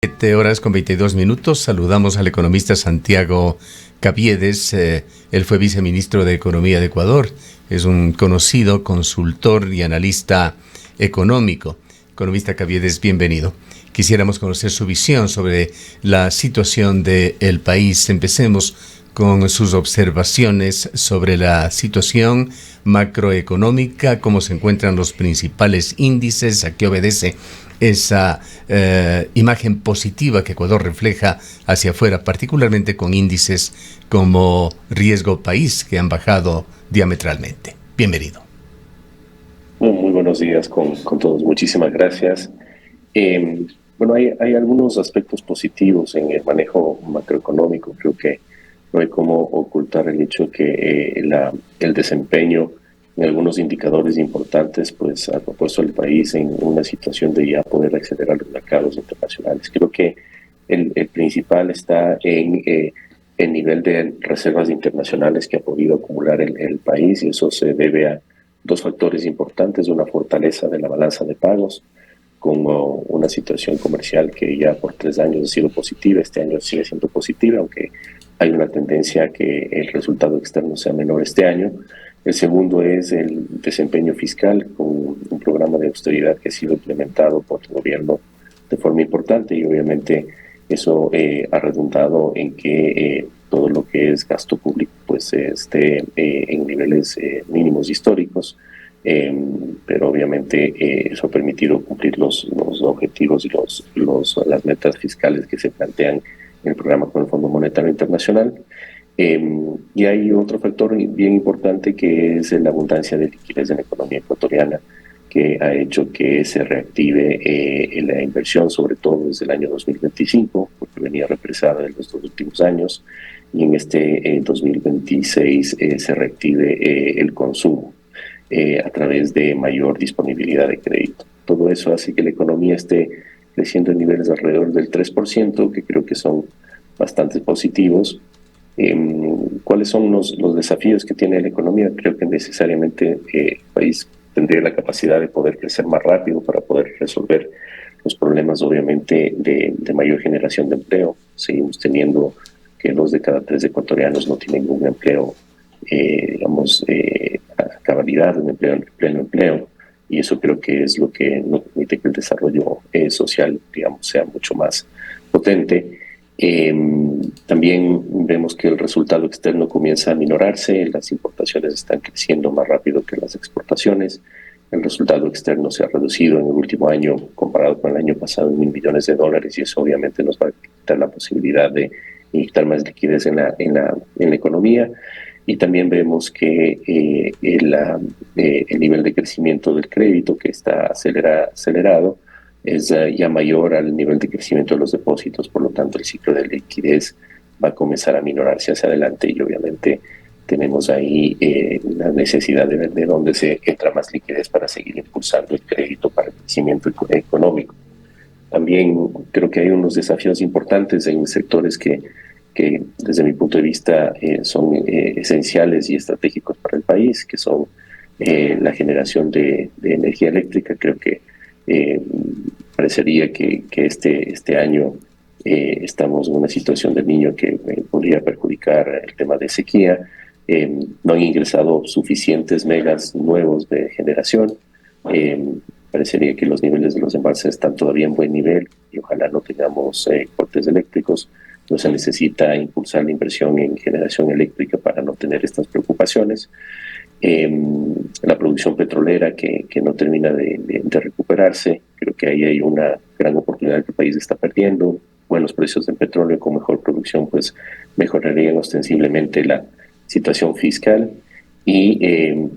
7 horas con 22 minutos. Saludamos al economista Santiago Caviedes. Él fue viceministro de Economía de Ecuador. Es un conocido consultor y analista económico. Economista Caviedes, bienvenido. Quisiéramos conocer su visión sobre la situación del país. Empecemos con sus observaciones sobre la situación macroeconómica, cómo se encuentran los principales índices, a qué obedece esa imagen positiva que Ecuador refleja hacia afuera, particularmente con índices como riesgo país que han bajado diametralmente. Bienvenido. Muy buenos días con todos. Muchísimas gracias. Bueno, hay algunos aspectos positivos en el manejo macroeconómico. Creo que no hay cómo ocultar el hecho que el desempeño en algunos indicadores importantes pues ha puesto al país en una situación de ya poder acceder a los mercados internacionales. Creo que el principal está en el nivel de reservas internacionales que ha podido acumular el país, y eso se debe a dos factores importantes: una fortaleza de la balanza de pagos, como una situación comercial que ya por 3 años ha sido positiva. Este año sigue siendo positiva, aunque hay una tendencia a que el resultado externo sea menor este año. El segundo es el desempeño fiscal, con un programa de austeridad que ha sido implementado por el gobierno de forma importante, y obviamente eso ha redundado en que todo lo que es gasto público pues esté en niveles mínimos históricos. Pero obviamente eso ha permitido cumplir los objetivos y las metas fiscales que se plantean en el programa con el Fondo Monetario Internacional. Y hay otro factor bien importante, que es la abundancia de liquidez en la economía ecuatoriana, que ha hecho que se reactive la inversión, sobre todo desde el año 2025, porque venía represada en los 2 últimos años, y en este 2026 se reactive el consumo a través de mayor disponibilidad de crédito. Todo eso hace que la economía esté creciendo en niveles alrededor del 3%, que creo que son bastante positivos. ¿Cuáles son los desafíos que tiene la economía? Creo que necesariamente el país tendría la capacidad de poder crecer más rápido para poder resolver los problemas, obviamente, de mayor generación de empleo. Seguimos teniendo que 2 de cada 3 ecuatorianos no tienen un empleo, a cabalidad, un pleno empleo, y eso creo que es lo que no permite que el desarrollo social, sea mucho más potente. También vemos que el resultado externo comienza a minorarse. Las importaciones están creciendo más rápido que las exportaciones. El resultado externo se ha reducido en el último año comparado con el año pasado en $1.000 millones, y eso obviamente nos va a quitar la posibilidad de inyectar más liquidez en la economía. Y también vemos que el nivel de crecimiento del crédito, que está acelerado, es ya mayor al nivel de crecimiento de los depósitos. Por lo tanto, el ciclo de liquidez va a comenzar a minorarse hacia adelante, y obviamente tenemos ahí la necesidad de ver de dónde se entra más liquidez para seguir impulsando el crédito para el crecimiento económico. También creo que hay unos desafíos importantes en sectores que desde mi punto de vista son esenciales y estratégicos para el país, que son la generación de energía eléctrica. Creo que parecería que este año estamos en una situación del Niño que podría perjudicar el tema de sequía. No han ingresado suficientes megas nuevos de generación. Parecería que los niveles de los embalses están todavía en buen nivel, y ojalá no tengamos cortes eléctricos. No se necesita impulsar la inversión en generación eléctrica para no tener estas preocupaciones. La producción petrolera que no termina de recuperarse. Creo que ahí hay una gran oportunidad que el país está perdiendo. Buenos precios del petróleo con mejor producción pues mejorarían ostensiblemente la situación fiscal. Y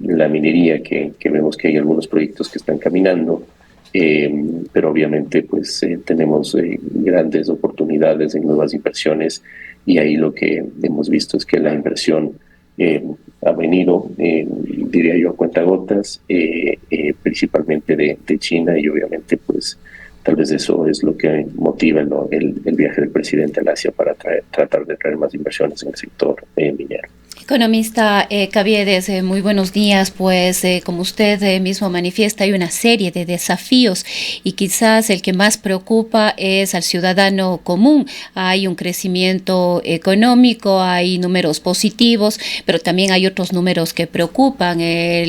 la minería, que vemos que hay algunos proyectos que están caminando, pero obviamente pues tenemos grandes oportunidades en nuevas inversiones, y ahí lo que hemos visto es que la inversión ha venido, diría yo, a cuentagotas, principalmente de China, y obviamente pues tal vez eso es lo que motiva el viaje del presidente al Asia para tratar de traer más inversiones en el sector minero. Economista Caviedes, muy buenos días. Pues como usted mismo manifiesta, hay una serie de desafíos y quizás el que más preocupa es al ciudadano común. Hay un crecimiento económico, hay números positivos, pero también hay otros números que preocupan.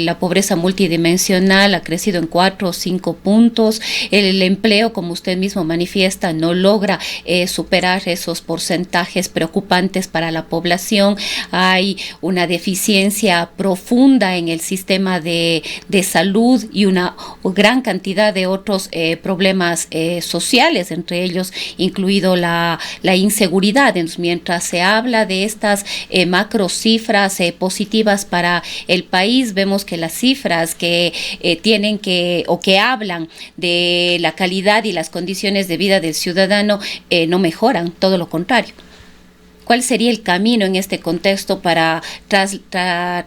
La pobreza multidimensional ha crecido en 4 o 5 puntos. El empleo, como usted mismo manifiesta, no logra superar esos porcentajes preocupantes para la población. Hay una deficiencia profunda en el sistema de salud y una gran cantidad de otros problemas sociales, entre ellos incluido la inseguridad. Entonces, mientras se habla de estas macro cifras positivas para el país, vemos que las cifras que tienen o que hablan de la calidad y las condiciones de vida del ciudadano no mejoran, todo lo contrario. ¿Cuál sería el camino en este contexto para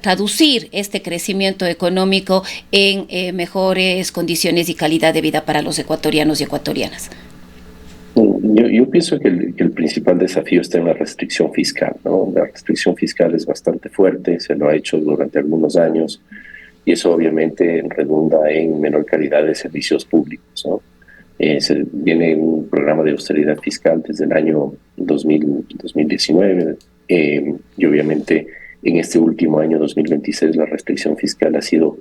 traducir este crecimiento económico en mejores condiciones y calidad de vida para los ecuatorianos y ecuatorianas? Yo pienso que el principal desafío está en la restricción fiscal, ¿no? La restricción fiscal es bastante fuerte, se lo ha hecho durante algunos años y eso obviamente redunda en menor calidad de servicios públicos, ¿no? Se viene un programa de austeridad fiscal desde el año 2019 y obviamente en este último año 2026 la restricción fiscal ha sido,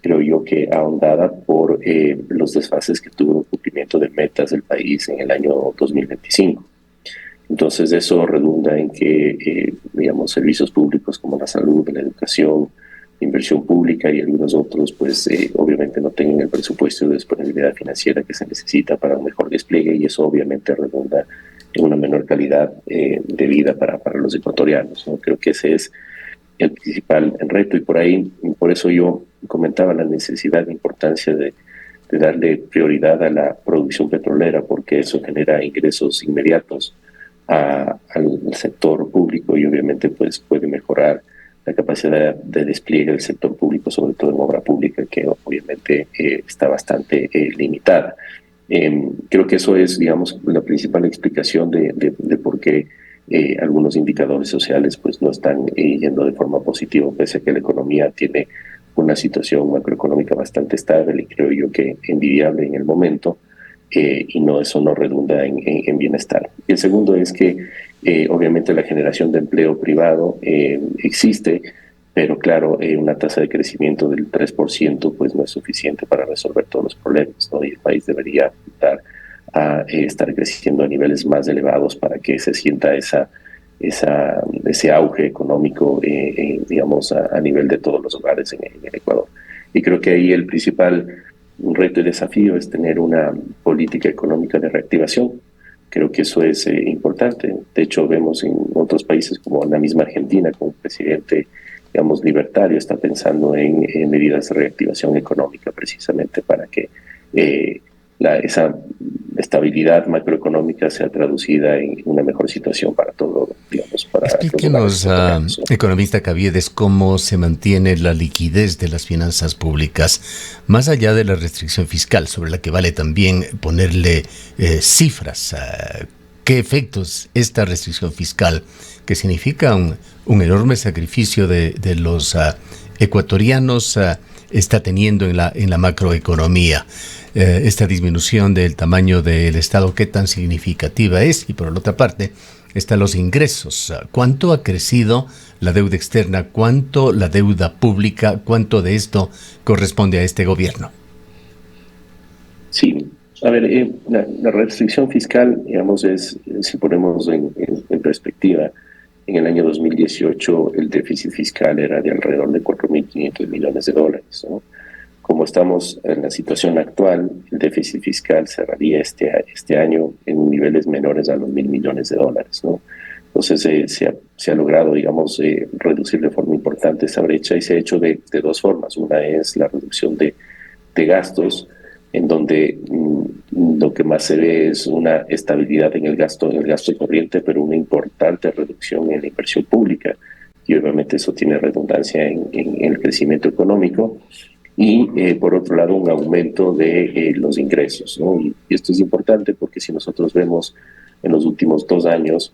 creo yo, que ahondada por los desfases que tuvo el cumplimiento de metas del país en el año 2025. Entonces eso redunda en que, digamos, servicios públicos como la salud, la educación, inversión pública y algunos otros, pues obviamente no tengan el presupuesto de disponibilidad financiera que se necesita para un mejor despliegue y eso obviamente redunda en una menor calidad de vida para los ecuatorianos, ¿no? Creo que ese es el principal reto y por eso yo comentaba la necesidad e importancia de darle prioridad a la producción petrolera porque eso genera ingresos inmediatos al sector público y obviamente pues puede mejorar la capacidad de despliegue del sector público, sobre todo en obra pública, que obviamente está bastante limitada. Creo que eso es, digamos, la principal explicación de por qué algunos indicadores sociales pues no están yendo de forma positiva, pese a que la economía tiene una situación macroeconómica bastante estable y creo yo que envidiable en el momento, y eso no redunda en bienestar. Y el segundo es que obviamente la generación de empleo privado existe, pero claro, una tasa de crecimiento del 3% pues no es suficiente para resolver todos los problemas, ¿no? Y el país debería apuntar a estar creciendo a niveles más elevados para que se sienta ese auge económico, digamos, a nivel de todos los hogares en el Ecuador. Y creo que ahí el principal reto y desafío es tener una política económica de reactivación. Creo que eso es importante. De hecho, vemos en otros países como la misma Argentina, como un presidente, digamos, libertario, está pensando en medidas de reactivación económica precisamente para que esa estabilidad macroeconómica sea traducida en una mejor situación para todo, digamos, para explíquenos, economista Caviedes, cómo se mantiene la liquidez de las finanzas públicas, más allá de la restricción fiscal, sobre la que vale también ponerle cifras. ¿Qué efectos esta restricción fiscal, que significa un enorme sacrificio de los ecuatorianos, está teniendo en la macroeconomía? Esta disminución del tamaño del Estado, ¿qué tan significativa es? Y por la otra parte, están los ingresos. ¿Cuánto ha crecido la deuda externa? ¿Cuánto la deuda pública? ¿Cuánto de esto corresponde a este gobierno? Sí, a ver, la restricción fiscal, digamos, si ponemos en perspectiva, en el año 2018 el déficit fiscal era de alrededor de 4.500 millones de dólares, ¿no? Como estamos en la situación actual, el déficit fiscal cerraría este año en niveles menores a los 1.000 millones de dólares, ¿no? Entonces se ha logrado, digamos, reducir de forma importante esa brecha y se ha hecho de dos formas. Una es la reducción de gastos, en donde lo que más se ve es una estabilidad en el gasto corriente, pero una importante reducción en la inversión pública. Y obviamente eso tiene redundancia en el crecimiento económico. Y por otro lado, un aumento de los ingresos, ¿no? Y esto es importante porque si nosotros vemos en los últimos 2 años,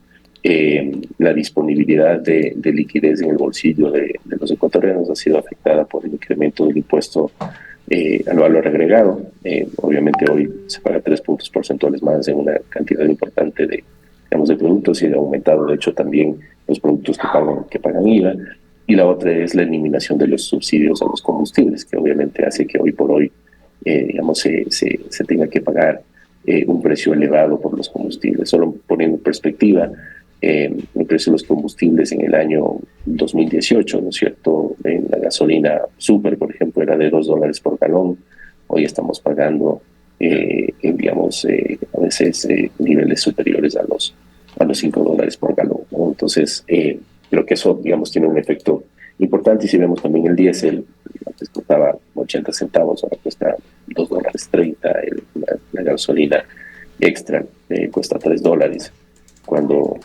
la disponibilidad de liquidez en el bolsillo de los ecuatorianos ha sido afectada por el incremento del impuesto al valor agregado. Obviamente hoy se paga 3 puntos porcentuales más en una cantidad importante de productos, y ha aumentado de hecho también los productos que pagan IVA. Y la otra es la eliminación de los subsidios a los combustibles, que obviamente hace que hoy por hoy se tenga que pagar un precio elevado por los combustibles. Solo poniendo en perspectiva, el precio de los combustibles en el año 2018, ¿no es cierto? En la gasolina super, por ejemplo, era de $2 por galón. Hoy estamos pagando, a veces niveles superiores a los $5 por galón, ¿no? Entonces, creo que eso, tiene un efecto importante. Y si vemos también el diésel, antes costaba 80 centavos, ahora cuesta $2.30. La gasolina extra cuesta $3, cuando,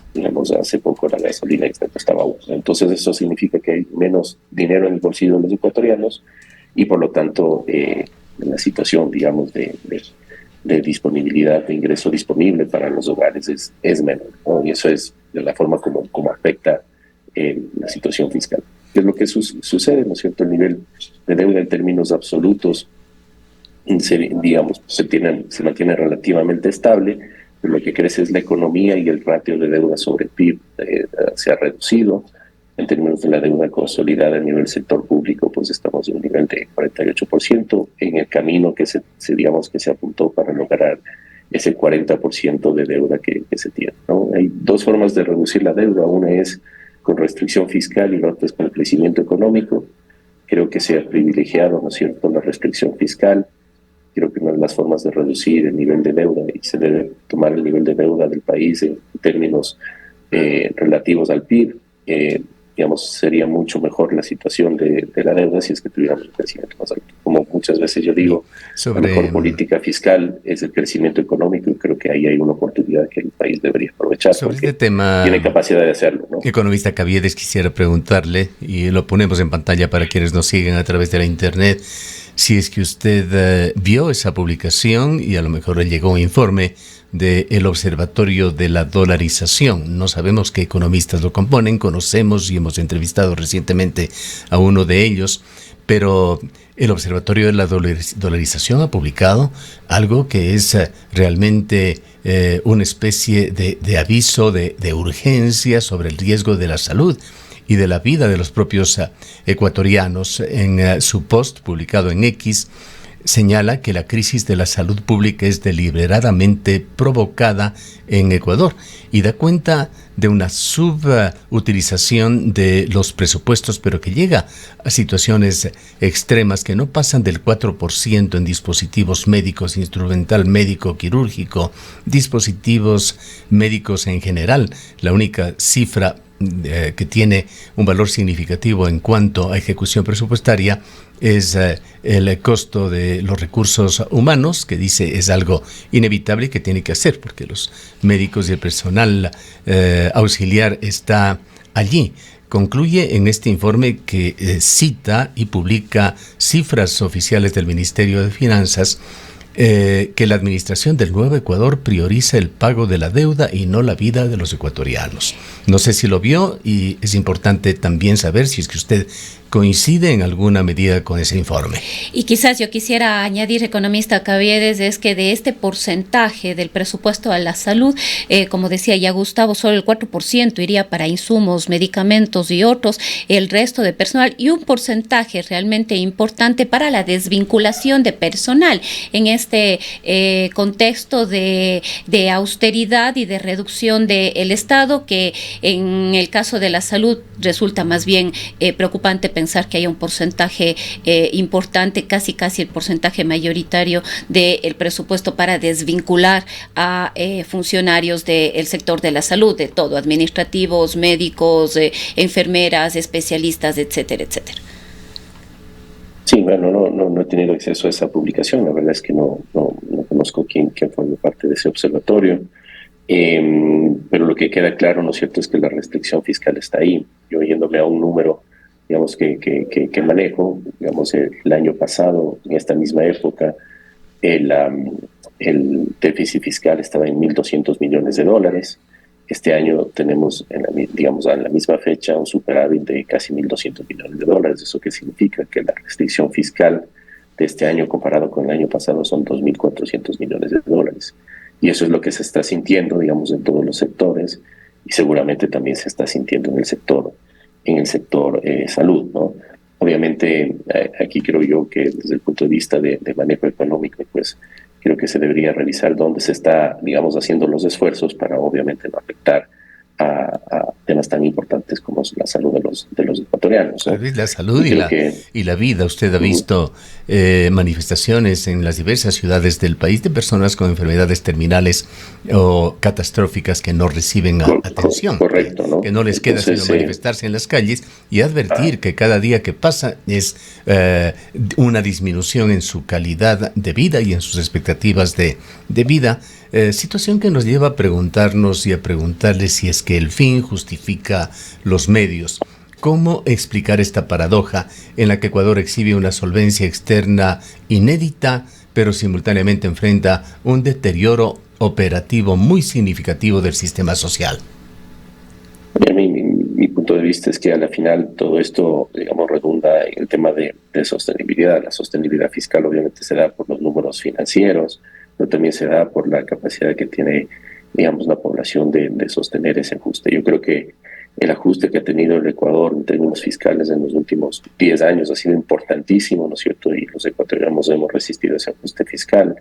hace poco la gasolina extra costaba $1. Entonces, eso significa que hay menos dinero en el bolsillo de los ecuatorianos, y por lo tanto, la situación, de disponibilidad de ingreso disponible para los hogares es menor, ¿no? Y eso es de la forma como afecta la situación fiscal. ¿Qué es lo que sucede, ¿no es cierto? El nivel de deuda en términos absolutos se mantiene relativamente estable, pero lo que crece es la economía, y el ratio de deuda sobre el PIB se ha reducido. En términos de la deuda consolidada a nivel sector público, pues estamos en un nivel de 48%, en el camino que se apuntó para lograr ese 40% de deuda que se tiene, ¿no? Hay dos formas de reducir la deuda: una es con restricción fiscal y la otra es con el crecimiento económico. Creo que se ha privilegiado, ¿no es cierto?, la restricción fiscal. Creo que una de las formas de reducir el nivel de deuda, y se debe tomar el nivel de deuda del país en términos relativos al PIB, sería mucho mejor la situación de la deuda si es que tuviéramos un crecimiento más alto. Como muchas veces yo digo, la mejor política fiscal es el crecimiento económico, y creo que ahí hay una oportunidad que el país debería aprovechar, sobre porque este tema, tiene capacidad de hacerlo, ¿no? Economista Caviedes, quisiera preguntarle, y lo ponemos en pantalla para quienes nos siguen a través de la internet, si es que usted vio esa publicación y a lo mejor le llegó un informe del Observatorio de la Dolarización. No sabemos qué economistas lo componen, conocemos y hemos entrevistado recientemente a uno de ellos, pero el Observatorio de la Dolarización ha publicado algo que es realmente una especie de aviso de urgencia sobre el riesgo de la salud y de la vida de los propios ecuatorianos. En su post publicado en X, señala que la crisis de la salud pública es deliberadamente provocada en Ecuador y da cuenta de una subutilización de los presupuestos, pero que llega a situaciones extremas que no pasan del 4% en dispositivos médicos, instrumental médico, quirúrgico, dispositivos médicos en general. La única cifra que tiene un valor significativo en cuanto a ejecución presupuestaria es el costo de los recursos humanos, que dice es algo inevitable y que tiene que hacer, porque los médicos y el personal auxiliar está allí. Concluye en este informe que cita y publica cifras oficiales del Ministerio de Finanzas, que la administración del Nuevo Ecuador prioriza el pago de la deuda y no la vida de los ecuatorianos. No sé si lo vio, y es importante también saber si es que usted coincide en alguna medida con ese informe. Y quizás yo quisiera añadir, economista Caviedes, es que de este porcentaje del presupuesto a la salud, como decía ya Gustavo, solo el 4% iría para insumos, medicamentos y otros, el resto de personal, y un porcentaje realmente importante para la desvinculación de personal en este contexto de austeridad y de reducción del Estado, que en el caso de la salud resulta más bien preocupante pensar que haya un porcentaje importante, casi el porcentaje mayoritario del presupuesto para desvincular a funcionarios del sector de la salud, de todo, administrativos, médicos, enfermeras, especialistas, etcétera, etcétera. Sí, bueno, no he tenido acceso a esa publicación. La verdad es que no conozco quién forma parte de ese observatorio. Pero lo que queda claro, ¿no es cierto?, es que la restricción fiscal está ahí. Yo, yéndome a un número, que manejo, el año pasado, en esta misma época, el déficit fiscal estaba en $1.200 millones. Este año tenemos, digamos, a la misma fecha, un superávit de casi $1.200 millones. ¿Eso qué significa? Que la restricción fiscal de este año comparado con el año pasado son $2.400 millones. Y eso es lo que se está sintiendo, digamos, en todos los sectores, y seguramente también se está sintiendo en el sector salud, ¿no? Obviamente, aquí creo yo que desde el punto de vista de manejo económico, pues creo que se debería revisar dónde se está, digamos, haciendo los esfuerzos para obviamente no afectar a temas tan importantes como la salud de los ecuatorianos, ¿no? La salud y la vida. Usted ha visto manifestaciones en las diversas ciudades del país de personas con enfermedades terminales o catastróficas que no reciben atención. Correcto, ¿no? Que no les queda sino manifestarse en las calles y advertir que cada día que pasa es una disminución en su calidad de vida y en sus expectativas de vida. Situación que nos lleva a preguntarnos y a preguntarle si es que el fin justifica los medios. ¿Cómo explicar esta paradoja en la que Ecuador exhibe una solvencia externa inédita, pero simultáneamente enfrenta un deterioro operativo muy significativo del sistema social? Mi punto de vista es que a la final todo esto, digamos, redunda en el tema de sostenibilidad. La sostenibilidad fiscal obviamente se da por los números financieros, pero también se da por la capacidad que tiene, digamos, la población de sostener ese ajuste. Yo creo que el ajuste que ha tenido el Ecuador en términos fiscales en los últimos 10 años ha sido importantísimo, ¿no es cierto? Y los ecuatorianos hemos resistido ese ajuste fiscal,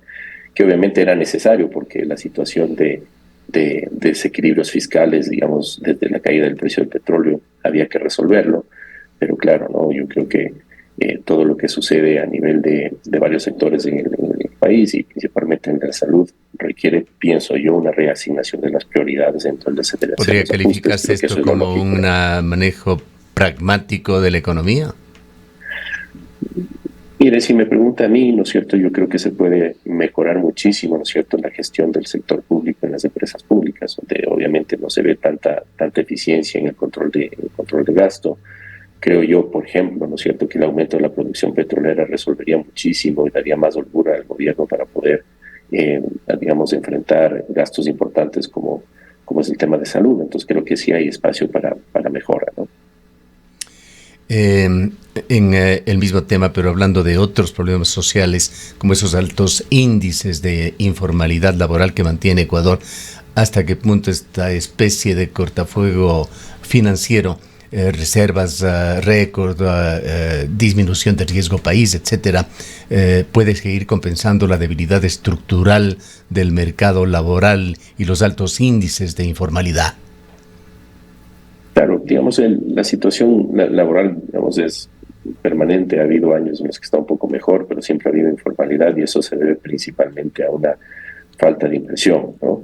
que obviamente era necesario porque la situación de desequilibrios fiscales, digamos, desde la caída del precio del petróleo, había que resolverlo. Pero claro, ¿no? Yo creo que todo lo que sucede a nivel de varios sectores en el país y principalmente en la salud requiere, pienso yo, una reasignación de las prioridades dentro del aceleración. ¿Podría calificarse esto como un manejo pragmático de la economía? Mire, si me pregunta a mí, ¿no es cierto? Yo creo que se puede mejorar muchísimo, ¿no es cierto?, la gestión del sector público en las empresas públicas, donde obviamente no se ve tanta eficiencia en el control de gasto. Creo yo, por ejemplo, ¿no es cierto?, que el aumento de la producción petrolera resolvería muchísimo y daría más holgura al gobierno para poder, digamos, enfrentar gastos importantes como es el tema de salud. Entonces creo que sí hay espacio para mejora, ¿no? En el mismo tema, pero hablando de otros problemas sociales, como esos altos índices de informalidad laboral que mantiene Ecuador, ¿hasta qué punto esta especie de cortafuego financiero, reservas récord, disminución del riesgo país, etcétera, puede seguir compensando la debilidad estructural del mercado laboral y los altos índices de informalidad? Claro, digamos, la situación laboral, digamos, es permanente. Ha habido años en los que está un poco mejor, pero siempre ha habido informalidad y eso se debe principalmente a una falta de inversión, ¿no?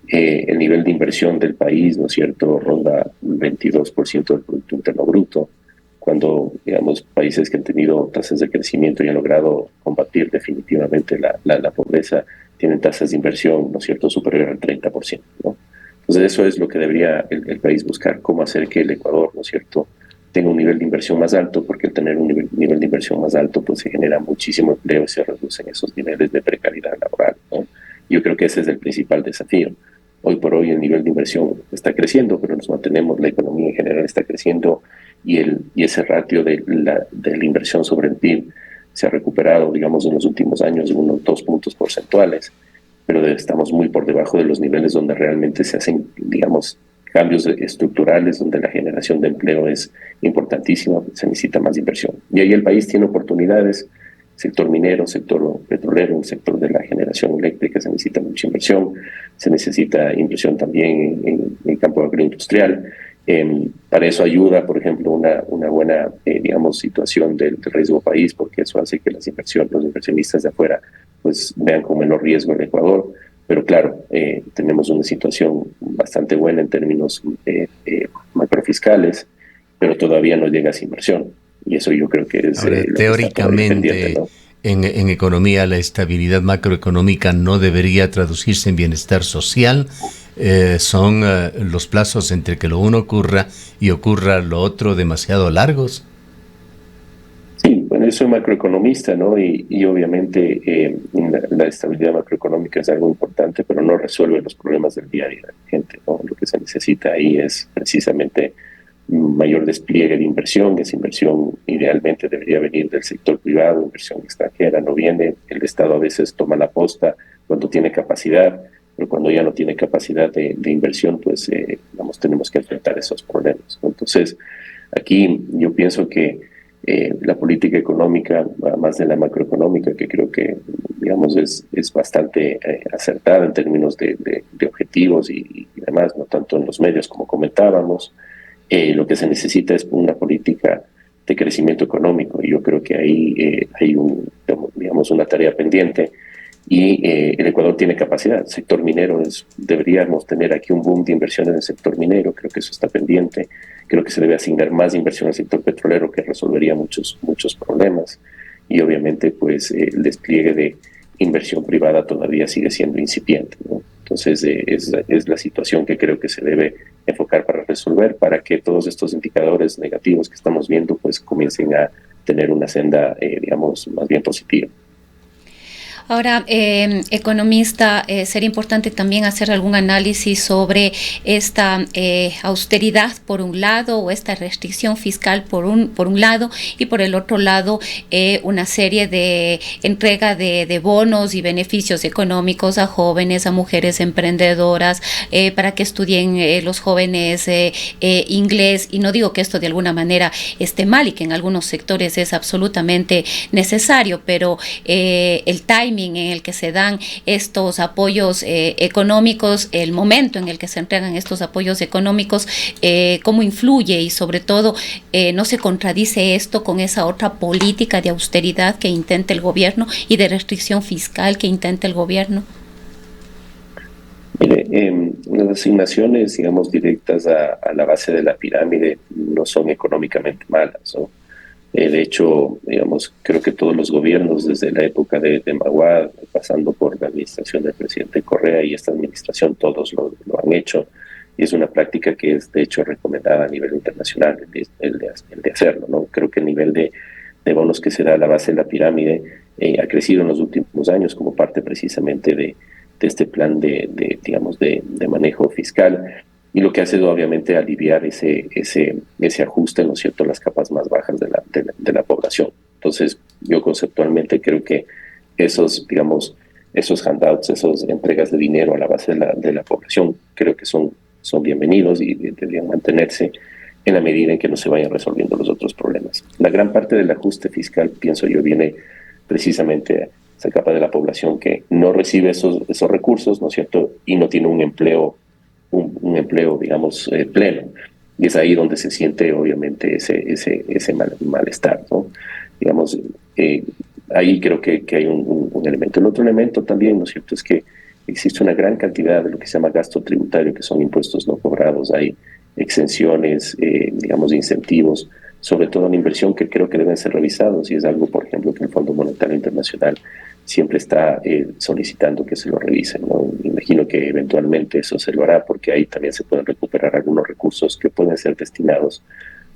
El nivel de inversión del país, ¿no es cierto?, ronda el 22% del Producto Interno Bruto, cuando, digamos, países que han tenido tasas de crecimiento y han logrado combatir definitivamente la pobreza, tienen tasas de inversión, ¿no es cierto?, superior al 30%, ¿no? Entonces eso es lo que debería el país buscar, cómo hacer que el Ecuador, ¿no es cierto?, tenga un nivel de inversión más alto, porque al tener un nivel de inversión más alto, pues se genera muchísimo empleo y se reducen esos niveles de precariedad laboral, ¿no? Yo creo que ese es el principal desafío. Hoy por hoy el nivel de inversión está creciendo, pero nos mantenemos, la economía en general está creciendo y ese ratio de la inversión sobre el PIB se ha recuperado, digamos, en los últimos años de unos 2 puntos porcentuales, pero estamos muy por debajo de los niveles donde realmente se hacen, digamos, cambios estructurales, donde la generación de empleo es importantísima, se necesita más inversión. Y ahí el país tiene oportunidades, sector minero, sector petrolero, el sector de la generación eléctrica, se necesita mucha inversión, se necesita inversión también en el campo agroindustrial. Para eso ayuda, por ejemplo, una buena, digamos, situación del riesgo país, porque eso hace que los inversionistas de afuera pues vean con menor riesgo el Ecuador. Pero claro, tenemos una situación bastante buena en términos macrofiscales, pero todavía no llega a esa inversión. Y eso yo creo que es... Ahora, teóricamente, ¿no? En economía, la estabilidad macroeconómica no debería traducirse en bienestar social. ¿Son los plazos entre que lo uno ocurra y ocurra lo otro demasiado largos? Sí, bueno, Bueno, yo soy macroeconomista, ¿no? Y obviamente la estabilidad macroeconómica es algo importante, pero no resuelve los problemas del día a día de la gente, ¿no? Lo que se necesita ahí es precisamente mayor despliegue de inversión. Esa inversión idealmente debería venir del sector privado, inversión extranjera no viene. El Estado a veces toma la posta cuando tiene capacidad, pero cuando ya no tiene capacidad de inversión, pues tenemos que enfrentar esos problemas, ¿no? Entonces, aquí yo pienso que la política económica, más de la macroeconómica, que creo que es bastante acertada en términos de objetivos y demás, no tanto en los medios como comentábamos. Lo que se necesita es una política de crecimiento económico, y yo creo que ahí hay una tarea pendiente, y el Ecuador tiene capacidad. El sector minero deberíamos tener aquí un boom de inversión en el sector minero, creo que eso está pendiente. Creo que se debe asignar más inversión al sector petrolero, que resolvería muchos problemas, y obviamente pues el despliegue de inversión privada todavía sigue siendo incipiente, ¿no? Entonces es la situación que creo que se debe enfocar para resolver, para que todos estos indicadores negativos que estamos viendo pues comiencen a tener una senda más bien positiva. Ahora, economista, sería importante también hacer algún análisis sobre esta austeridad por un lado, o esta restricción fiscal por un lado, y por el otro lado una serie de entrega de bonos y beneficios económicos a jóvenes, a mujeres emprendedoras, para que estudien los jóvenes inglés. Y no digo que esto de alguna manera esté mal, y que en algunos sectores es absolutamente necesario, pero el timing en el que se dan estos apoyos económicos, el momento en el que se entregan estos apoyos económicos, cómo influye, y sobre todo no se contradice esto con esa otra política de austeridad que intenta el gobierno y de restricción fiscal que intenta el gobierno. Mire, las asignaciones, directas a la base de la pirámide no son económicamente malas, ¿no? De hecho, creo que todos los gobiernos, desde la época de Maguad, pasando por la administración del presidente Correa y esta administración, todos lo han hecho, y es una práctica que es, de hecho, recomendada a nivel internacional, el de hacerlo, ¿no? Creo que el nivel de bonos que se da a la base de la pirámide ha crecido en los últimos años como parte precisamente de este plan de manejo fiscal, y lo que hace es obviamente aliviar ese ajuste, ¿no es cierto?, en las capas más bajas de la población. Entonces, yo conceptualmente creo que esos handouts, esas entregas de dinero a la base de la población, creo que son bienvenidos y deberían mantenerse en la medida en que no se vayan resolviendo los otros problemas. La gran parte del ajuste fiscal, pienso yo, viene precisamente a esa capa de la población que no recibe esos recursos, ¿no es cierto?, y no tiene un empleo pleno. Y es ahí donde se siente, obviamente, ese malestar, ¿no? Ahí creo que hay un elemento. El otro elemento también, ¿no es cierto?, es que existe una gran cantidad de lo que se llama gasto tributario, que son impuestos no cobrados. Hay exenciones, incentivos, sobre todo en inversión, que creo que deben ser revisados, y es algo, por ejemplo, que el Fondo Monetario Internacional siempre está solicitando que se lo revisen, ¿no? Imagino que eventualmente eso se lo hará, porque ahí también se pueden recuperar algunos recursos que pueden ser destinados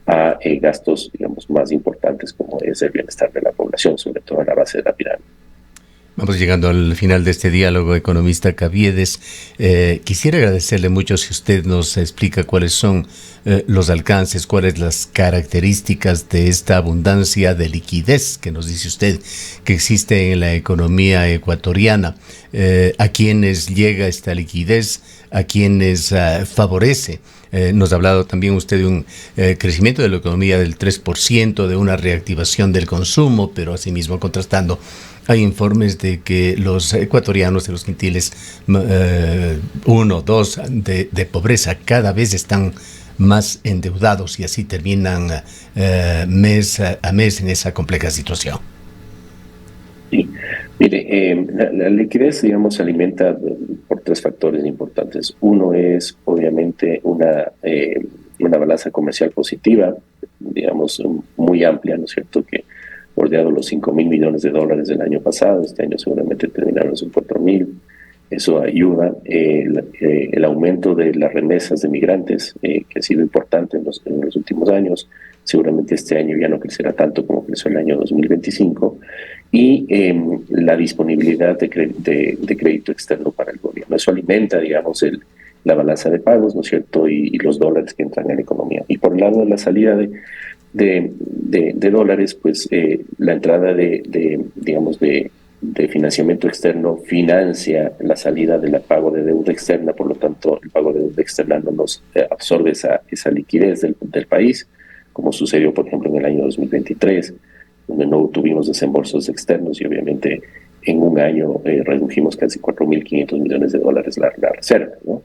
a gastos, más importantes, como es el bienestar de la población, sobre todo a la base de la pirámide. Vamos llegando al final de este diálogo, economista Caviedes. Quisiera agradecerle mucho si usted nos explica cuáles son los alcances, cuáles las características de esta abundancia de liquidez que nos dice usted que existe en la economía ecuatoriana. ¿A quiénes llega esta liquidez? ¿A quiénes favorece? Nos ha hablado también usted de un crecimiento de la economía del 3%, de una reactivación del consumo, pero asimismo contrastando, hay informes de que los ecuatorianos de los quintiles 1, 2 de pobreza cada vez están más endeudados, y así terminan mes a mes en esa compleja situación. Sí, mire, la liquidez, se alimenta por tres factores importantes. Uno es, obviamente, una balanza comercial positiva, muy amplia, ¿no es cierto?, que bordeado los $5,000 millones del año pasado. Este año seguramente terminaron en 4,000. Eso ayuda. El aumento de las remesas de migrantes, que ha sido importante en los últimos años, seguramente este año ya no crecerá tanto como creció el año 2025, y la disponibilidad de crédito externo para el gobierno. Eso alimenta, digamos, la balanza de pagos, ¿no es cierto?, y los dólares que entran en la economía. Y por el lado de la salida de dólares, pues la entrada digamos, de financiamiento externo financia la salida del pago de deuda externa. Por lo tanto, el pago de deuda externa no nos absorbe esa liquidez del país, como sucedió, por ejemplo, en el año 2023, donde no tuvimos desembolsos externos y obviamente en un año redujimos casi 4.500 millones de dólares la reserva, ¿no?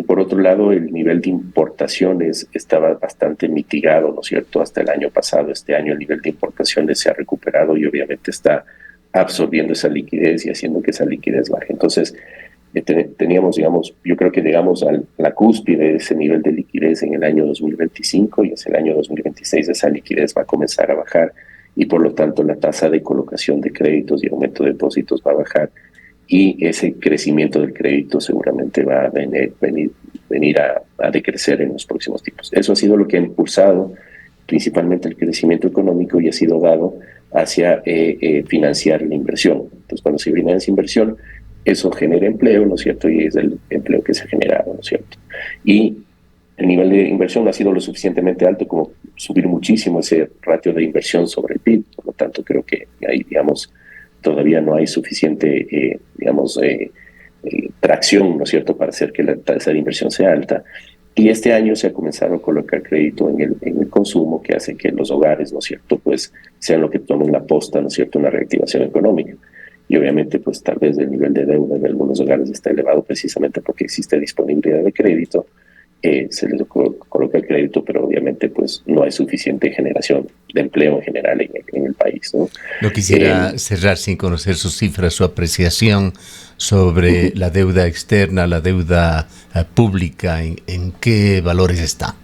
Por otro lado, el nivel de importaciones estaba bastante mitigado, ¿no es cierto?, hasta el año pasado. Este año el nivel de importaciones se ha recuperado y obviamente está absorbiendo esa liquidez y haciendo que esa liquidez baje. Entonces, teníamos, digamos, yo creo que llegamos a la cúspide de ese nivel de liquidez en el año 2025, y hacia el año 2026 esa liquidez va a comenzar a bajar, y por lo tanto la tasa de colocación de créditos y aumento de depósitos va a bajar, y ese crecimiento del crédito seguramente va a venir a decrecer en los próximos tiempos. Eso ha sido lo que ha impulsado principalmente el crecimiento económico y ha sido dado hacia financiar la inversión. Entonces, cuando se financia inversión, eso genera empleo, ¿no es cierto?, y es el empleo que se ha generado, ¿no es cierto? Y el nivel de inversión ha sido lo suficientemente alto como subir muchísimo ese ratio de inversión sobre el PIB. Por lo tanto, creo que ahí, digamos, todavía no hay suficiente, tracción, ¿no es cierto?, para hacer que la tasa de inversión sea alta. Y este año se ha comenzado a colocar crédito en el consumo, que hace que los hogares, ¿no es cierto?, pues sean lo que tomen la posta, ¿no es cierto?, en la reactivación económica. Y obviamente, pues tal vez el nivel de deuda de algunos hogares está elevado precisamente porque existe disponibilidad de crédito. Se les coloca el crédito, pero obviamente pues no hay suficiente generación de empleo en general en el país, ¿no? No quisiera cerrar sin conocer sus cifras, su apreciación sobre la deuda externa, la deuda pública, ¿en qué valores está?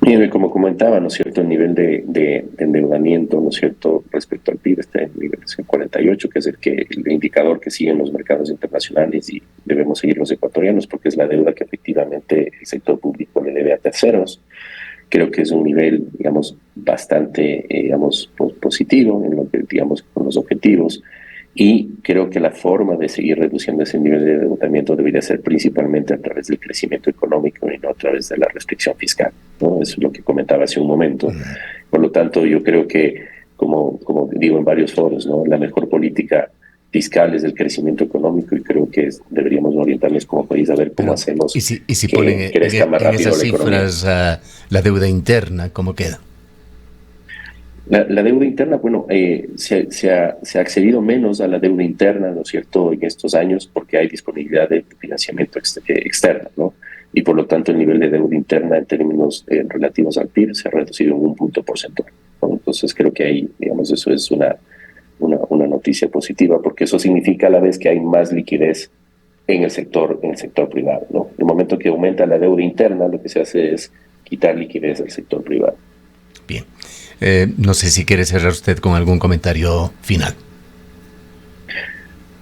Mire, como comentaba, ¿no es cierto?, el nivel de endeudamiento, ¿no es cierto?, respecto al PIB está en nivel 48, que es el indicador que siguen los mercados internacionales y debemos seguir los ecuatorianos, porque es la deuda que efectivamente el sector público le debe a terceros. Creo que es un nivel, digamos, bastante, positivo en lo que, digamos, con los objetivos. Y creo que la forma de seguir reduciendo ese nivel de endeudamiento debería ser principalmente a través del crecimiento económico y no a través de la restricción fiscal, ¿no? Eso es lo que comentaba hace un momento. Por lo tanto, yo creo que, como digo en varios foros, ¿no?, la mejor política fiscal es el crecimiento económico, y creo que deberíamos orientarnos como país a ver cómo hacemos y si ponen en esas cifras la deuda interna, ¿cómo queda? La deuda interna, bueno, se ha accedido menos a la deuda interna, ¿no es cierto?, en estos años, porque hay disponibilidad de financiamiento externo, ¿no? Y por lo tanto el nivel de deuda interna en términos relativos al PIB se ha reducido en un punto porcentual, ¿no? Entonces creo que ahí, digamos, eso es una noticia positiva, porque eso significa a la vez que hay más liquidez en el sector privado, ¿no? En el momento que aumenta la deuda interna, lo que se hace es quitar liquidez del sector privado. Bien. No sé si quiere cerrar usted con algún comentario final.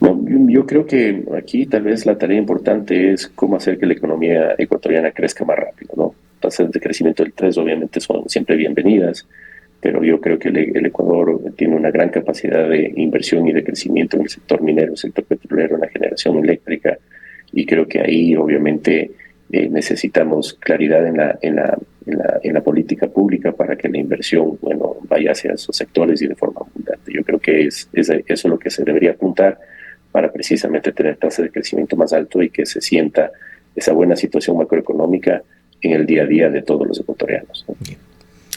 No, yo creo que aquí tal vez la tarea importante es cómo hacer que la economía ecuatoriana crezca más rápido, ¿no? Tasas de crecimiento del 3 obviamente son siempre bienvenidas, pero yo creo que el Ecuador tiene una gran capacidad de inversión y de crecimiento en el sector minero, el sector petrolero, en la generación eléctrica, y creo que ahí obviamente necesitamos claridad en la política pública para que la inversión, bueno, vaya hacia esos sectores y de forma abundante. Yo creo que es eso lo que se debería apuntar para precisamente tener tasas de crecimiento más alto y que se sienta esa buena situación macroeconómica en el día a día de todos los ecuatorianos, ¿no? Bien.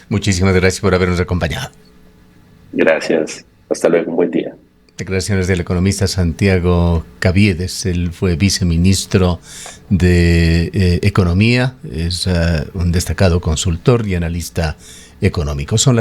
Muchísimas gracias por habernos acompañado. Gracias. Hasta luego. Un buen día. Declaraciones del economista Santiago Caviedes. Él fue viceministro de Economía, es un destacado consultor y analista económico.